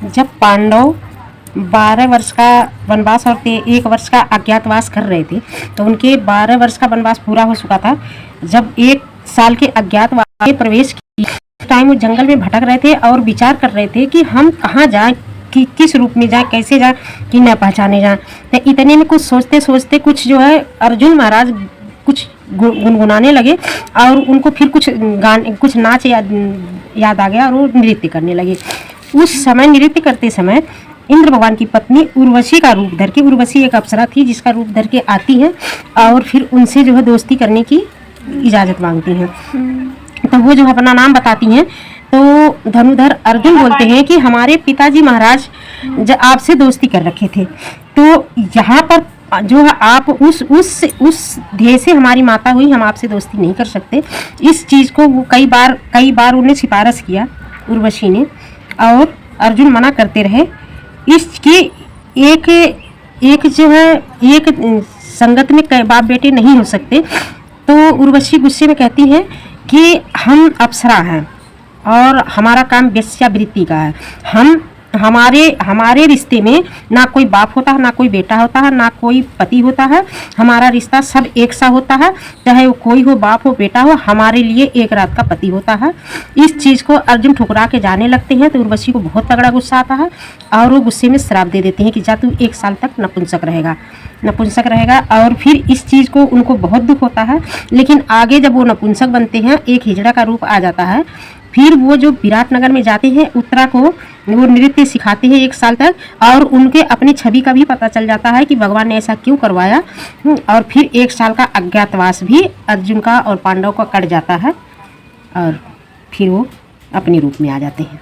जब पांडव 12 वर्ष का वनवास और 1 वर्ष का अज्ञातवास कर रहे थे, तो उनके 12 वर्ष का वनवास पूरा हो चुका था। जब 1 साल के अज्ञातवास में प्रवेश किया, टाइम वो जंगल में भटक रहे थे और विचार कर रहे थे कि हम कहाँ जाएं, कि किस रूप में जाएं, कैसे जाएं कि न पहचाने जाएं। तो इतने में कुछ सोचते सोचते कुछ जो है अर्जुन महाराज कुछ गुनगुनाने लगे और उनको फिर कुछ नाच याद आ गया और वो नृत्य करने लगे। उस समय नृत्य करते समय इंद्र भगवान की पत्नी उर्वशी का रूप धर के, उर्वशी एक अप्सरा थी जिसका रूप धर के आती हैं और फिर उनसे जो है दोस्ती करने की इजाज़त मांगती हैं। तो वो जो अपना नाम बताती हैं, तो धनुधर अर्जुन बोलते हैं कि हमारे पिताजी महाराज आपसे दोस्ती कर रखे थे, तो यहाँ पर जो है आप उस ध्येय से हमारी माता हुई, हम आपसे दोस्ती नहीं कर सकते। इस चीज़ को वो कई बार उन्हें सिफारिश किया उर्वशी ने और अर्जुन मना करते रहे। इसकी एक जो है एक संगत में कई बाप बेटे नहीं हो सकते। तो उर्वशी गुस्से में कहती है कि हम अप्सरा हैं और हमारा काम वेश्यावृत्ति का है। हमारे रिश्ते में ना कोई बाप होता है, ना कोई बेटा होता है, ना कोई पति होता है। हमारा रिश्ता सब एक सा होता है, चाहे वो कोई हो, बाप हो, बेटा हो, हमारे लिए एक रात का पति होता है। इस चीज़ को अर्जुन ठुकरा के जाने लगते हैं। तो उर्वशी को बहुत तगड़ा गुस्सा आता है और वो गुस्से में श्राप दे देते हैं कि जा तू 1 साल तक नपुंसक रहेगा। और फिर इस चीज़ को उनको बहुत दुख होता है। लेकिन आगे जब वो नपुंसक बनते हैं, एक हिजड़ा का रूप आ जाता है। फिर वो जो विराटनगर में जाते हैं, उत्तरा को वो नृत्य सिखाते हैं 1 साल तक और उनके अपनी छवि का भी पता चल जाता है कि भगवान ने ऐसा क्यों करवाया। और फिर 1 साल का अज्ञातवास भी अर्जुन का और पांडव का कट जाता है और फिर वो अपने रूप में आ जाते हैं।